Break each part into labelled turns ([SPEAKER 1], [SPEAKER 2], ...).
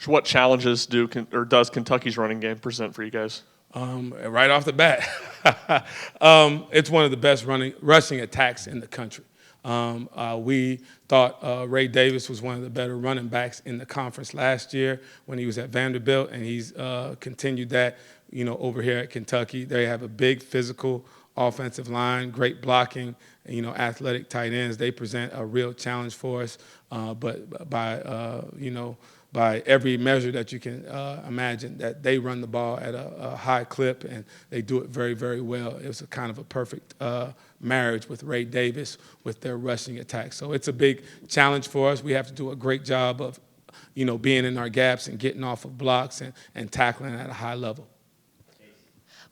[SPEAKER 1] What challenges does Kentucky's running game present for you guys?
[SPEAKER 2] Right off the bat, it's one of the best rushing attacks in the country. We thought Ray Davis was one of the better running backs in the conference last year when he was at Vanderbilt, and he's continued that, over here at Kentucky. They have a big physical offensive line, great blocking, athletic tight ends. They present a real challenge for us, but by every measure that you can imagine, that they run the ball at a high clip, and they do it very, very well. It was a kind of a perfect marriage with Ray Davis with their rushing attack. So it's a big challenge for us. We have to do a great job of, being in our gaps and getting off of blocks and tackling at a high level.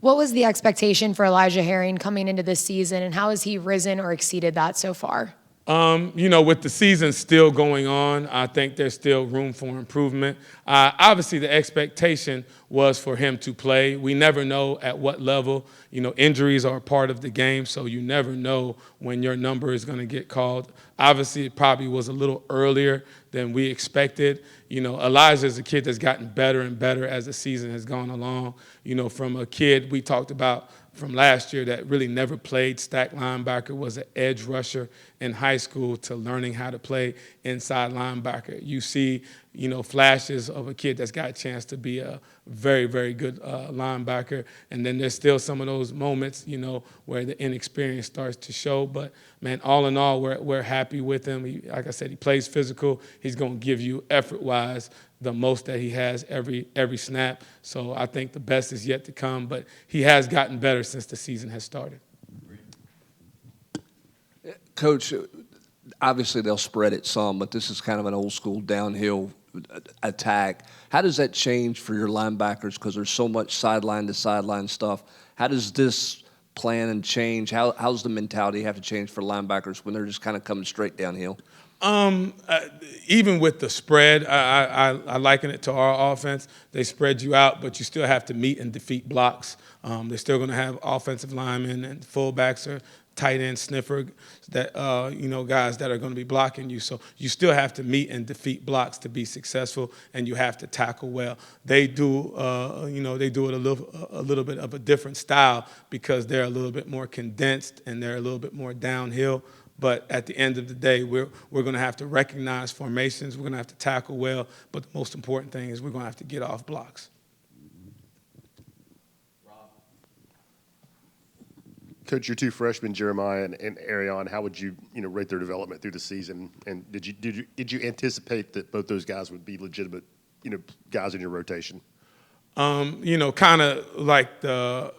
[SPEAKER 3] What was the expectation for Elijah Herring coming into this season, and how has he risen or exceeded that so far?
[SPEAKER 2] With the season still going on, I think there's still room for improvement. Obviously, the expectation was for him to play. We never know at what level. Injuries are a part of the game, so you never know when your number is going to get called. Obviously, it probably was a little earlier than we expected. Elijah is a kid that's gotten better and better as the season has gone along. From a kid we talked about from last year that really never played stack linebacker, was an edge rusher in high school, to learning how to play inside linebacker. You see, flashes of a kid that's got a chance to be a very, very good linebacker. And then there's still some of those moments, where the inexperience starts to show. But, man, all in all, we're happy with him. Like I said, he plays physical. He's going to give you, effort-wise, the most that he has every snap. So I think the best is yet to come. But he has gotten better since the season has started.
[SPEAKER 4] Coach, obviously they'll spread it some, but this is kind of an old-school downhill attack. How does that change for your linebackers, because there's so much sideline-to-sideline stuff? How does this plan and change? How's the mentality have to change for linebackers when they're just kind of coming straight downhill?
[SPEAKER 2] Even with the spread, I liken it to our offense. They spread you out, but you still have to meet and defeat blocks. They're still going to have offensive linemen and fullbacks or tight end sniffer, that guys that are going to be blocking you. So you still have to meet and defeat blocks to be successful, and you have to tackle well. They do, they do it a little bit of a different style, because they're a little bit more condensed and they're a little bit more downhill. But at the end of the day, we're going to have to recognize formations. We're going to have to tackle well. But the most important thing is we're going to have to get off blocks.
[SPEAKER 5] Coach, your two freshmen, Jeremiah and Arion, how would you rate their development through the season? And did you anticipate that both those guys would be legitimate guys in your rotation?
[SPEAKER 2] Kind of like the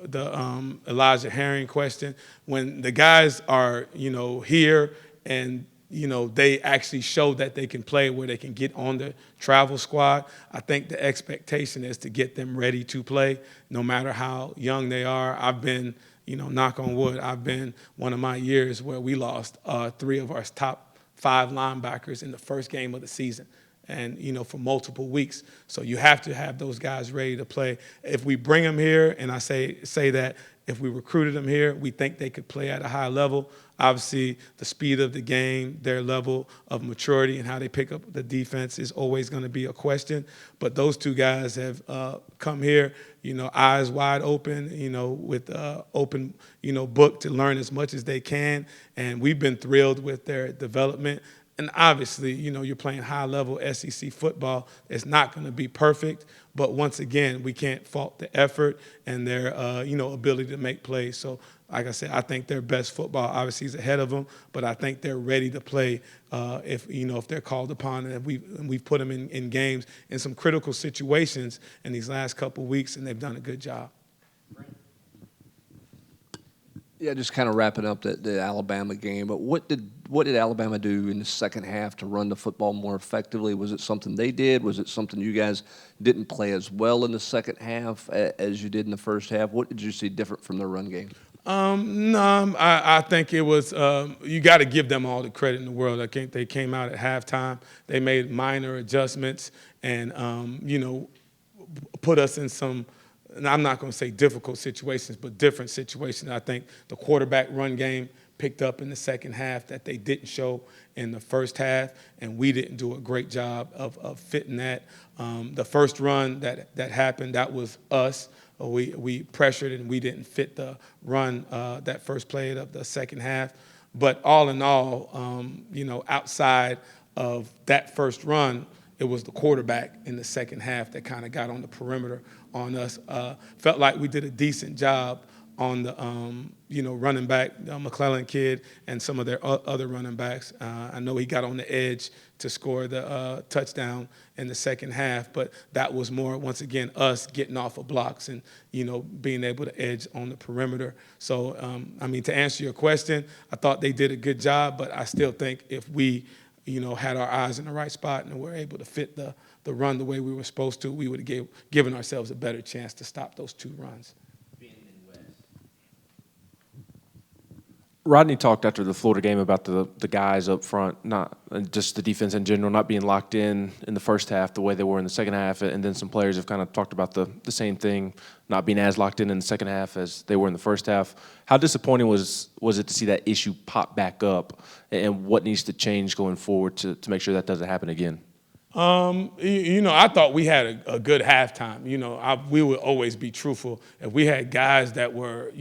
[SPEAKER 2] Elijah Herring question. When the guys are here and they actually show that they can play, where they can get on the travel squad, I think the expectation is to get them ready to play, no matter how young they are. I've been, knock on wood, I've been one of my years where we lost 3 of our top 5 linebackers in the first game of the season, and for multiple weeks. So you have to have those guys ready to play. If we bring them here, and I say that if we recruited them here, we think they could play at a high level. Obviously, the speed of the game, their level of maturity, and how they pick up the defense is always going to be a question. But those 2 guys have come here, eyes wide open, with open, book to learn as much as they can. And we've been thrilled with their development. And obviously, you're playing high-level SEC football. It's not going to be perfect, but once again, we can't fault the effort and their, ability to make plays. So, like I said, I think their best football obviously is ahead of them, but I think they're ready to play if they're called upon, and we've put them in games in some critical situations in these last couple weeks, and they've done a good job.
[SPEAKER 4] Yeah, just kind of wrapping up the Alabama game. But what did Alabama do in the second half to run the football more effectively? Was it something they did? Was it something you guys didn't play as well in the second half as you did in the first half? What did you see different from the run game?
[SPEAKER 2] No, I think it was you got to give them all the credit in the world. I think they came out at halftime. They made minor adjustments and, put us in some, and I'm not going to say difficult situations, but different situations. I think the quarterback run game picked up in the second half that they didn't show in the first half, and we didn't do a great job of fitting that. The first run that happened, that was us. We pressured and we didn't fit the run that first play of the second half. But all in all, outside of that first run, it was the quarterback in the second half that kind of got on the perimeter on us. Felt like we did a decent job on the running back, McClellan kid, and some of their other running backs. I know he got on the edge to score the touchdown in the second half, but that was more, once again, us getting off of blocks and, being able to edge on the perimeter. So, to answer your question, I thought they did a good job, but I still think if we, had our eyes in the right spot and were able to fit the run the way we were supposed to, we would have given ourselves a better chance to stop those two runs.
[SPEAKER 6] Rodney talked after the Florida game about the guys up front, not just the defense in general, not being locked in the first half the way they were in the second half, and then some players have kind of talked about the same thing, not being as locked in the second half as they were in the first half. How disappointing was it to see that issue pop back up, and what needs to change going forward to make sure that doesn't happen again?
[SPEAKER 2] I thought we had a good halftime. We would always be truthful. If we had guys that were,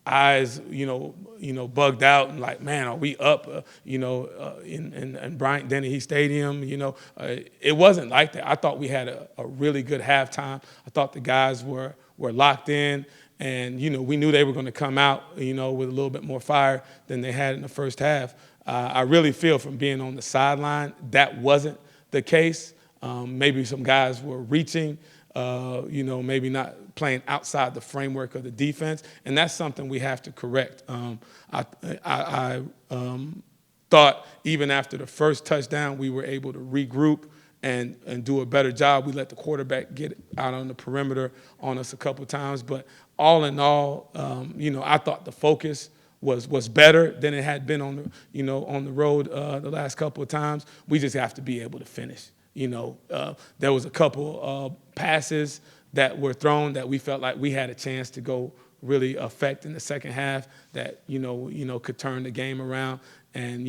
[SPEAKER 2] eyes, bugged out and like, man, are we up, in Bryant-Dennehy Stadium, it wasn't like that. I thought we had a really good halftime. I thought the guys were locked in, and, we knew they were going to come out, with a little bit more fire than they had in the first half. I really feel from being on the sideline, that wasn't the case. Maybe some guys were reaching, maybe not playing outside the framework of the defense, and that's something we have to correct. I thought even after the first touchdown, we were able to regroup and do a better job. We let the quarterback get out on the perimeter on us a couple times, but all in all, I thought the focus was better than it had been on the road the last couple of times. We just have to be able to finish. There was a couple passes that were thrown that we felt like we had a chance to go really affect in the second half that, could turn the game around. And,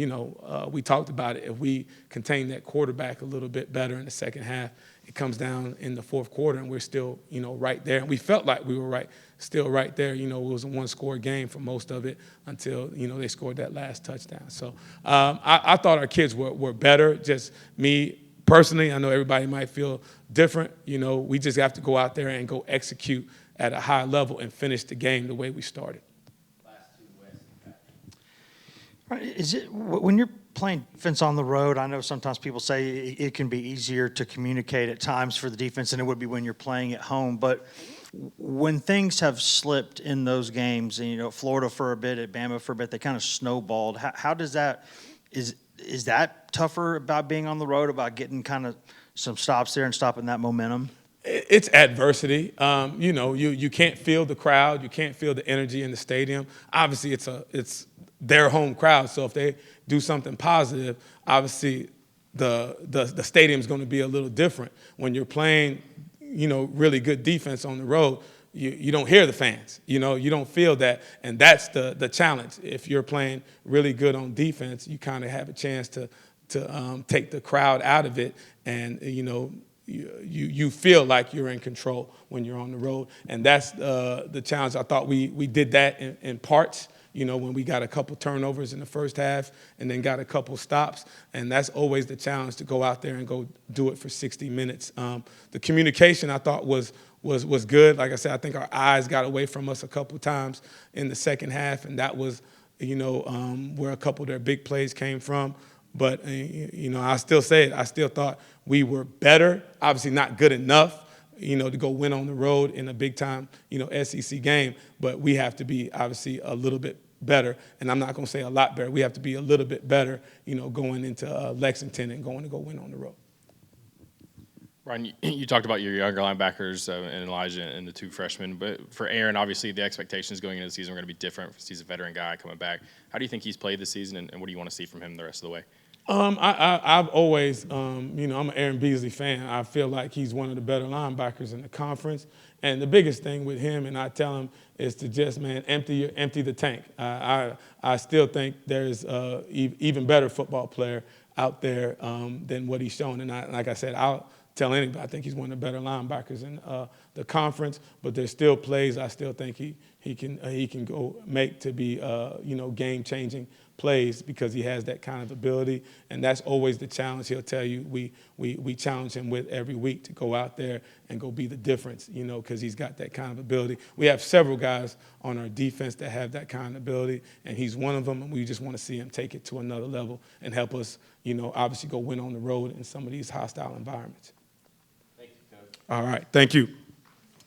[SPEAKER 2] we talked about it. If we contain that quarterback a little bit better in the second half, it comes down in the fourth quarter and we're still, right there. And we felt like we were still right there. It was a one-score game for most of it until, they scored that last touchdown. So I thought our kids were better. Just me personally, I know everybody might feel different. We just have to go out there and go execute at a high level and finish the game the way we started.
[SPEAKER 7] Right. Is it when you're playing defense on the road? I know sometimes people say it can be easier to communicate at times for the defense than it would be when you're playing at home. But when things have slipped in those games, and Florida for a bit, at Bama for a bit, they kind of snowballed. How does that is that tougher about being on the road, about getting kind of some stops there and stopping that momentum?
[SPEAKER 2] It's adversity. You can't feel the crowd. You can't feel the energy in the stadium. Obviously, it's their home crowd. So if they do something positive, obviously the stadium's going to be a little different. When you're playing, really good defense on the road, you don't hear the fans. You don't feel that, and that's the challenge. If you're playing really good on defense, you kind of have a chance to take the crowd out of it, and you feel like you're in control when you're on the road, and that's the challenge. I thought we did that in parts. When we got a couple turnovers in the first half and then got a couple stops, and that's always the challenge, to go out there and go do it for 60 minutes. The communication I thought was good. Like I said, I think our eyes got away from us a couple times in the second half, and that was, where a couple of their big plays came from. But, I still say it. I still thought we were better, obviously not good enough, to go win on the road in a big-time, SEC game. But we have to be, obviously, a little bit better. And I'm not going to say a lot better. We have to be a little bit better, going into Lexington and going to go win on the road.
[SPEAKER 8] Ryan, you talked about your younger linebackers and Elijah and the two freshmen, but for Aaron, obviously the expectations going into the season are going to be different. He's a veteran guy coming back. How do you think he's played this season, and what do you want to see from him the rest of the way?
[SPEAKER 2] I've always, I'm an Aaron Beasley fan. I feel like he's one of the better linebackers in the conference. And the biggest thing with him, and I tell him, is to just, empty the tank. I still think there's even better football player out there than what he's shown. And like I said, I'll tell anybody, I think he's one of the better linebackers in the conference. But there's still plays I still think he can go make to be game-changing plays because he has that kind of ability, and that's always the challenge. He'll tell you we challenge him with every week to go out there and go be the difference, because he's got that kind of ability. We have several guys on our defense that have that kind of ability, and he's one of them, and we just want to see him take it to another level and help us, obviously go win on the road in some of these hostile environments. Thank you, Coach. All right, thank you.